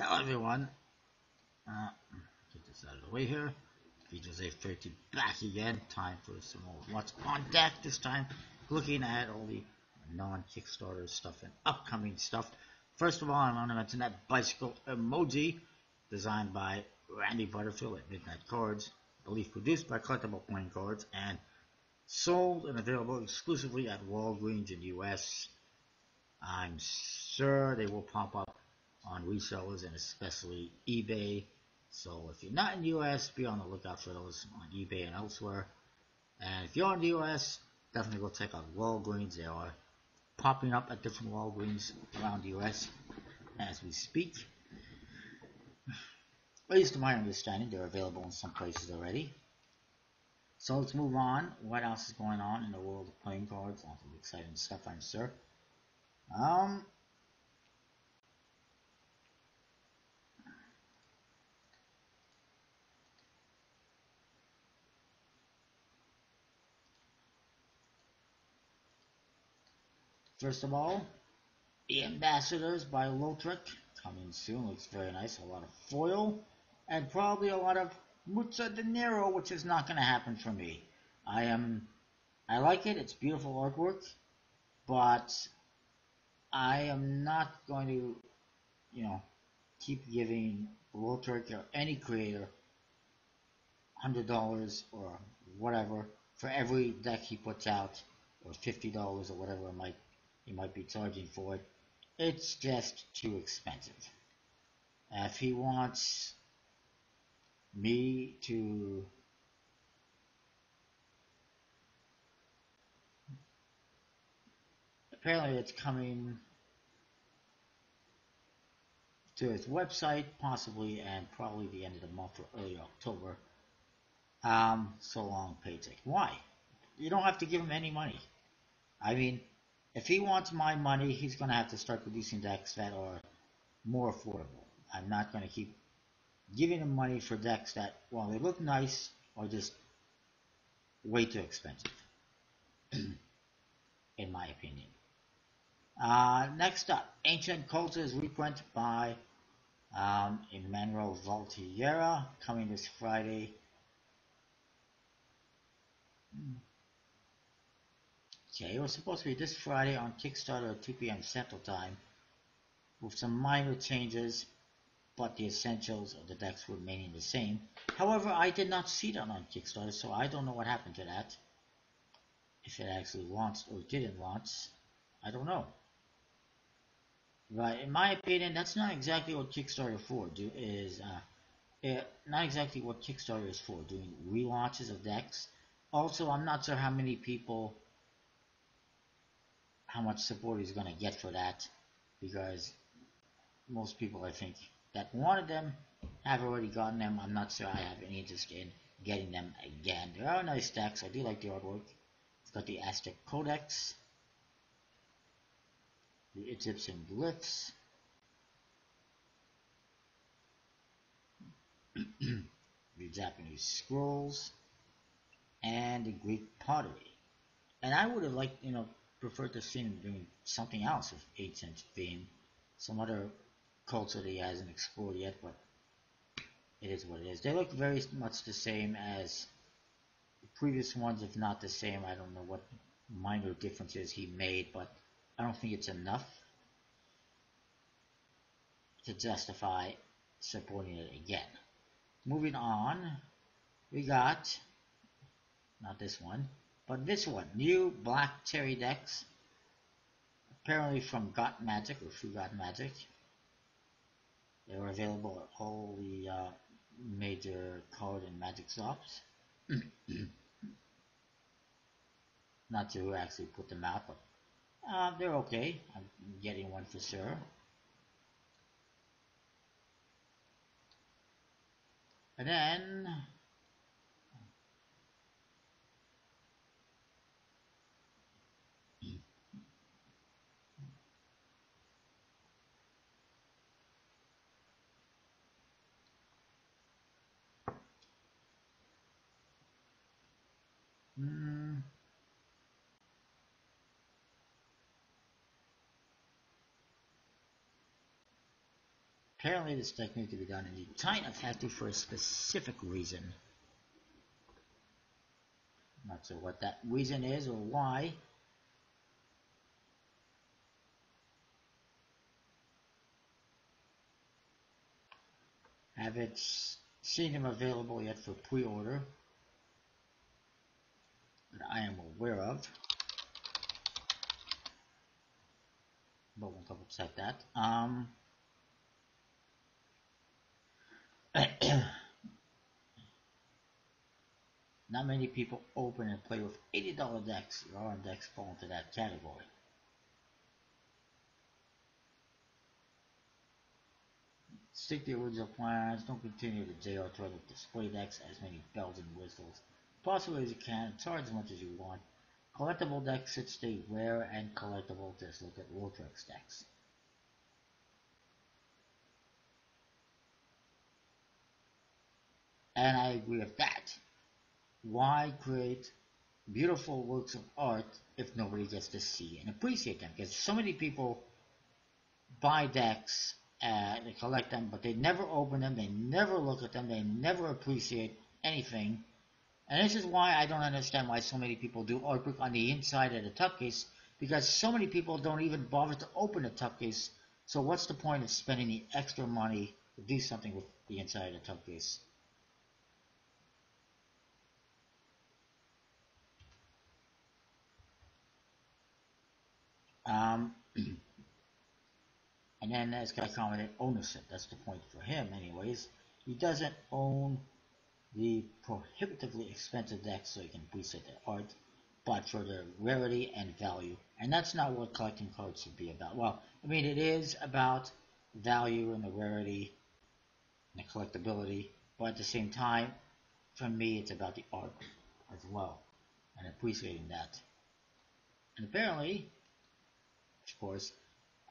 Hello everyone, uh, get this out of the way here. Features A30 back again, time for some more what's on deck this time, looking at all the non-Kickstarter stuff and upcoming stuff. First of all, I want to mention that bicycle emoji, designed by Randy Butterfield at Midnight Cards, I believe produced by Collectible Playing Cards, and sold and available exclusively at Walgreens in the US. I'm sure they will pop up on resellers and especially eBay. So if you're not in the US, be on the lookout for those on eBay and elsewhere. And if you're in the US, definitely go check out Walgreens. They are popping up at different Walgreens around the US as we speak. At least to my understanding, they're available in some places already. So let's move on. What else is going on in the world of playing cards? Lots of exciting stuff, I'm sure. First of all, the Ambassadors by Lothric, coming soon, looks very nice. A lot of foil, and probably a lot of mucho dinero, which is not going to happen for me. I like it, it's beautiful artwork, but I am not going to, keep giving Lothric or any creator $100 or whatever for every deck he puts out, or $50 or whatever he might be charging for it. It's just too expensive. If he wants me to apparently it's coming to his website possibly and probably the end of the month or early October. So long paycheck. Why? You don't have to give him any money. I mean, if he wants my money, he's going to have to start producing decks that are more affordable. I'm not going to keep giving him money for decks that, while they look nice, are just way too expensive, in my opinion. Next up, Ancient Cultures reprint by Emmanuel Valtierra, coming this Friday. Okay, it was supposed to be this Friday on Kickstarter at 2 p.m. Central Time, with some minor changes, but the essentials of the decks remaining the same. However, I did not see that on Kickstarter, so I don't know what happened to that. If it actually launched or didn't launch, I don't know. But in my opinion, that's not exactly what Kickstarter for. Not exactly what Kickstarter is for. Doing relaunches of decks. Also, I'm not sure how much support he's gonna get for that, because most people I think that wanted them have already gotten them. I'm not sure I have any interest in getting them again. They are nice decks. I do like the artwork. It's got the Aztec Codex, the Egyptian glyphs, the Japanese scrolls, and the Greek pottery. And I would have liked, preferred to see him doing something else with ancient theme, some other culture that he hasn't explored yet, but it is what it is. They look very much the same as the previous ones, if not the same. I don't know what minor differences he made, but I don't think it's enough to justify supporting it again. Moving on, we got, not this one, but this one, new Black Cherry decks, apparently from Got Magic, or True Got Magic. They were available at all the major card and magic shops. Not sure who actually put them out, but they're okay. I'm getting one for sure. And then hmm, Apparently this technique to be done in the China factory for a specific reason. Not sure what that reason is or why. Haven't seen them available yet for pre-order that I am aware of. But we'll double check that. Not many people open and play with $80 decks. Your RM decks fall into that category. Stick to the original plans. Don't continue the JR thread with display decks as many bells and whistles. Possibly as you can. Charge as much as you want. Collectible decks should stay rare and collectible. Just look at Vortex decks. And I agree with that. Why create beautiful works of art if nobody gets to see and appreciate them? Because so many people buy decks, they collect them, but they never open them, they never look at them, they never appreciate anything. And this is why I don't understand why so many people do artwork on the inside of the tuck case, because so many people don't even bother to open the tuck case. So what's the point of spending the extra money to do something with the inside of the tuck case? And then this guy commented ownership. That's the point for him anyways. He doesn't own the prohibitively expensive decks so he can appreciate their art, but for their rarity and value. And that's not what collecting cards should be about. Well, I mean, it is about value and the rarity and the collectability, but at the same time, for me, it's about the art as well and appreciating that. And apparently, of course,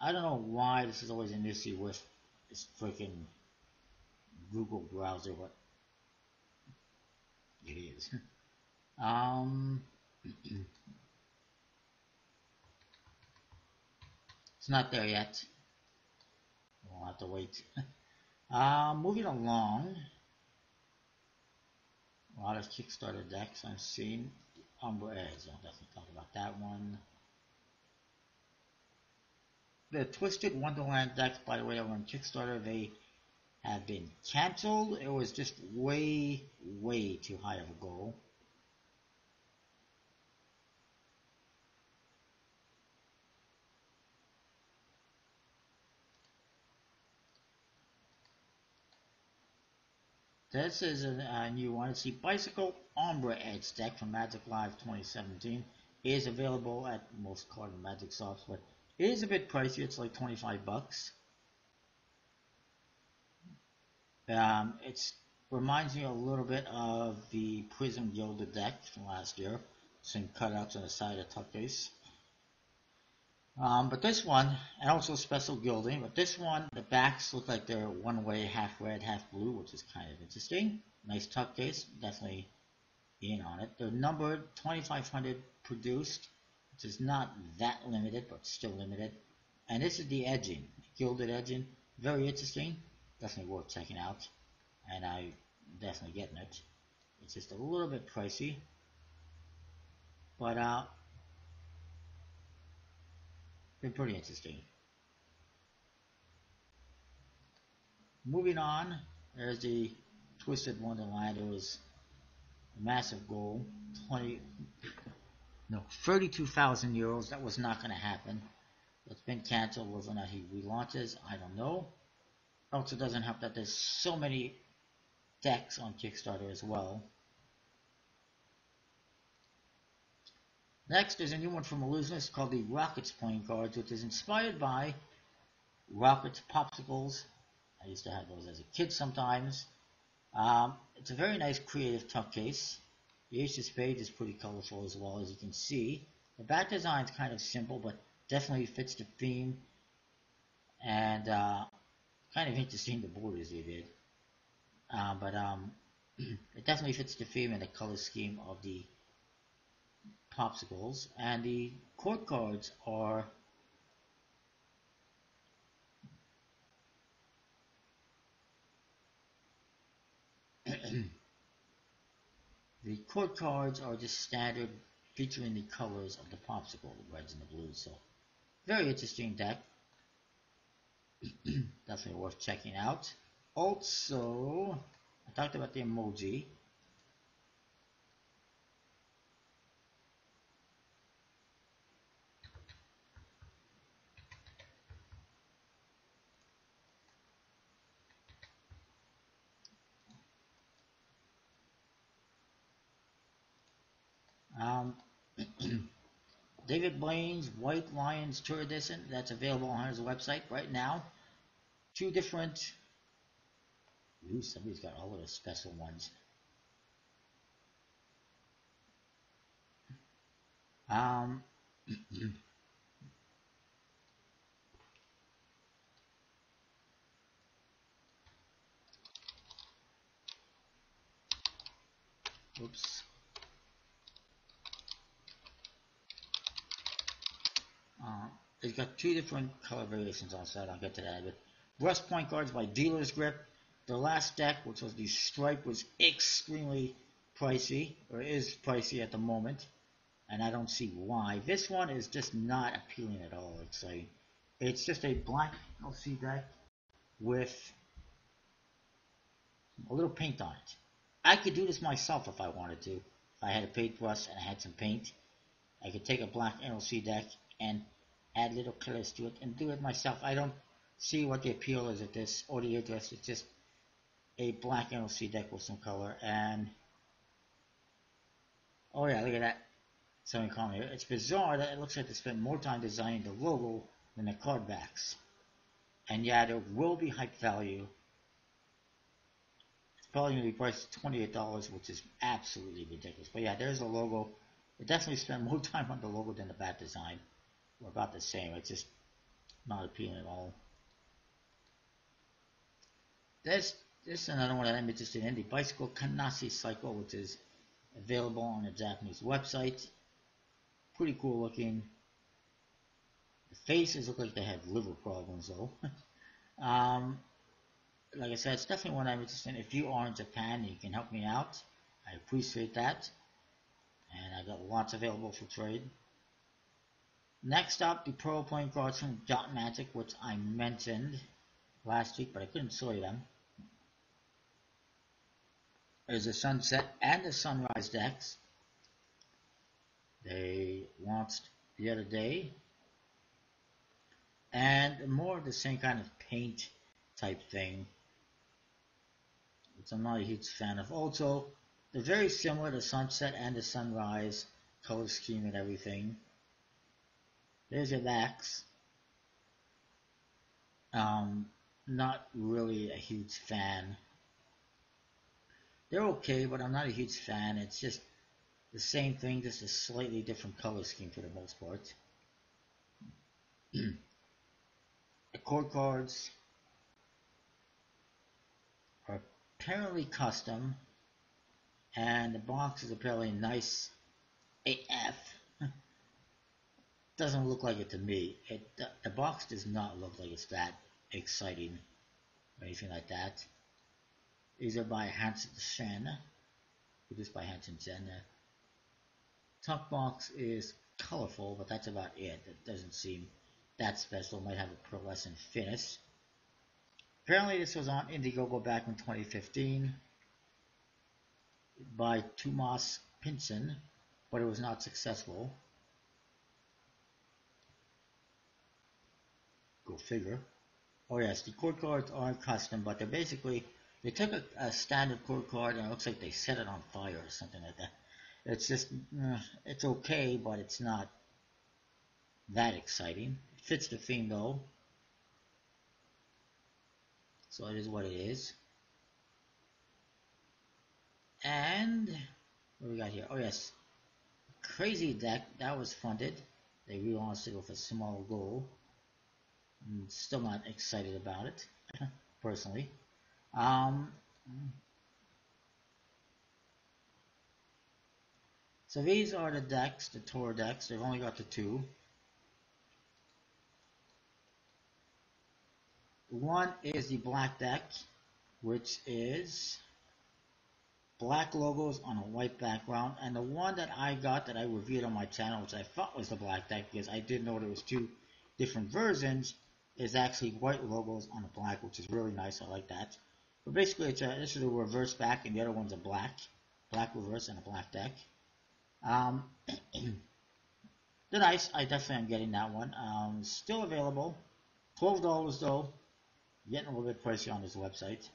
I don't know why this is always an issue with this freaking Google browser, but it is. It's not there yet. We'll have to wait. Moving along. A lot of Kickstarter decks I've seen. Umbra Edge, I'll definitely talk about that one. The Twisted Wonderland decks, by the way, are on Kickstarter. They have been cancelled. It was just way, way too high of a goal. This is a new one. It's the Bicycle Ombre Edge deck from Magic Live 2017. It is available at most card and Magic shops, but it is a bit pricey. It's like 25 bucks. It reminds me a little bit of the Prism Gilded deck from last year. Some cutouts on the side of the tuck case. But this one, and also special gilding, but this one, the backs look like they're one way, half red, half blue, which is kind of interesting. Nice tuck case, definitely in on it. They're numbered 2500 produced, which is not that limited, but still limited. And this is the edging, gilded edging, very interesting, definitely worth checking out. And I'm definitely getting it. It's just a little bit pricey, but been pretty interesting. Moving on, there's the Twisted Wonderland. It was a massive goal, 32,000 euros. That was not going to happen. It's been cancelled. Whether or not he relaunches, I don't know. Also, doesn't help that there's so many decks on Kickstarter as well. Next, there's a new one from Ellusionist called the Rockets playing cards, which is inspired by Rockets Popsicles. I used to have those as a kid sometimes. It's a very nice creative tuck case. The Ace of Spades is pretty colorful as well, as you can see. The back design is kind of simple, but definitely fits the theme. And kind of interesting the borders they did. But it definitely fits the theme and the color scheme of the popsicles. And the court cards are the court cards are just standard, featuring the colors of the popsicle, the reds and the blues. So very interesting deck. Definitely worth checking out. Also, I talked about the emoji. Um, David Blaine's White Lions Tour Edition, that's available on his website right now. Two different. Ooh, somebody's got all of the special ones. Um, oops. It's got two different color variations on site. I'll get to that. But Rust Point Guards by Dealer's Grip. The last deck, which was the Stripe, was extremely pricey, or is pricey at the moment, and I don't see why. This one is just not appealing at all. It's just a black LC deck with a little paint on it. I could do this myself if I wanted to. If I had a paintbrush and I had some paint, I could take a black LC deck and add little colors to it and do it myself. I don't see what the appeal is of this or the interest. It's just a black LC deck with some color. And oh yeah, look at that. Something comment here. It's bizarre that it looks like they spent more time designing the logo than the card backs. And yeah, there will be hype value. It's probably going to be priced at $28, which is absolutely ridiculous. But yeah, there's the logo. They definitely spent more time on the logo than the back design. We're about the same. It's just not appealing at all. This is another one that I'm interested in. The Bicycle Kanase Cycle, which is available on a Japanese website. Pretty cool looking. The faces look like they have liver problems though. Like I said, it's definitely one I'm interested in. If you are in Japan and you can help me out, I appreciate that. And I got lots available for trade. Next up, the Pearl Playing Cards from Jot Magic, which I mentioned last week, but I couldn't show you them. There's a Sunset and a Sunrise decks. They launched the other day. And more of the same kind of paint type thing, which I'm not a huge fan of. Also, they're very similar to Sunset and the Sunrise color scheme and everything. There's your backs. Not really a huge fan. They're okay, but I'm not a huge fan. It's just the same thing, just a slightly different color scheme for the most part. The core cards are apparently custom, and the box is apparently nice AF. Doesn't look like it to me. The box does not look like it's that exciting or anything like that. These are by Hansen Shen, produced by Hansen Shen. Top box is colorful, but that's about it. It doesn't seem that special. Might have a pearlescent finish. Apparently, this was on Indiegogo back in 2015 by Tomas Pinson, but it was not successful. Go figure. Oh yes, the cord cards are custom, but they're basically, they took a standard cord card and it looks like they set it on fire or something like that. It's just, it's okay, but it's not that exciting. It fits the theme though, so it is what it is. And what do we got here? Oh yes, crazy deck that was funded. They relaunched it with a small goal. I'm still not excited about it, personally. So these are the decks, the tour decks. They've only got the two. One is the black deck, which is black logos on a white background, and the one that I got that I reviewed on my channel, which I thought was the black deck because I did know there was two different versions, is actually white logos on a black, which is really nice. I like that. But basically, this is a reverse back, and the other one's a black reverse and a black deck. They're nice. I definitely am getting that one. Still available. $12 though. Getting a little bit pricey on this website.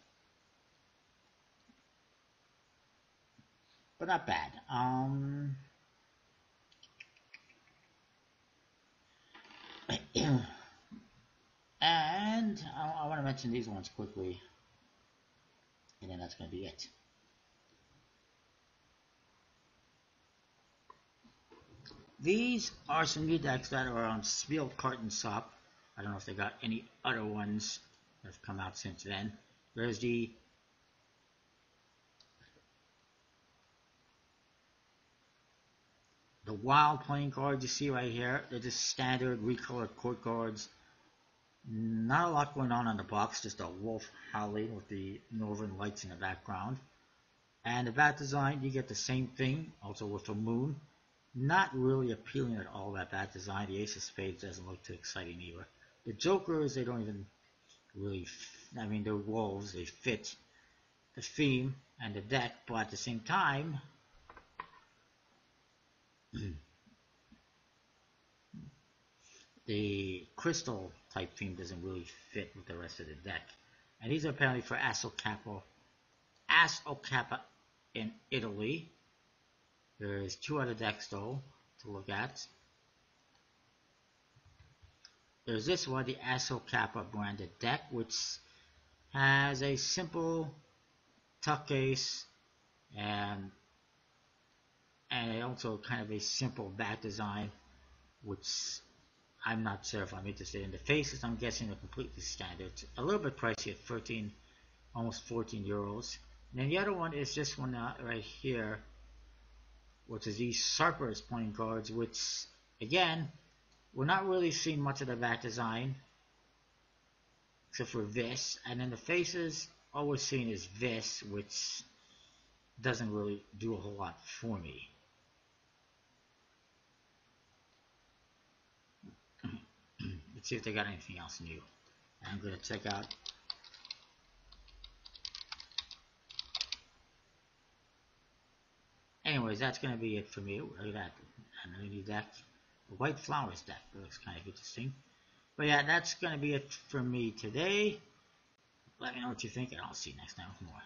But not bad. And I want to mention these ones quickly. And then that's going to be it. These are some new decks that are on Spiel Carton Shop. I don't know if they got any other ones that have come out since then. There's the wild playing cards you see right here. They're just standard recolored court cards. Not a lot going on the box, just a wolf howling with the northern lights in the background. And the bat design, you get the same thing, also with a moon. Not really appealing at all, that bat design. The Ace of Spades doesn't look too exciting either. The Jokers, they don't even really, I mean, they're wolves, they fit the theme and the deck, but at the same time, the crystal type theme doesn't really fit with the rest of the deck. And these are apparently for Asso Kappa in Italy. There's two other decks though to look at. There's this one, the Asso Kappa branded deck, which has a simple tuck case and also kind of a simple bat design, which I'm not sure if I'm interested in. The faces, I'm guessing, are completely standard. It's a little bit pricey at 13, almost 14 euros. And then the other one is this one right here, which is these Sarper's playing cards, which, again, we're not really seeing much of the back design, except for this. And then the faces, all we're seeing is this, which doesn't really do a whole lot for me. Let's see if they got anything else new. I'm going to check out. Anyways, that's going to be it for me. Look at that. Another new deck. The White Flowers deck. That looks kind of interesting. But yeah, that's going to be it for me today. Let me know what you think, and I'll see you next time with more.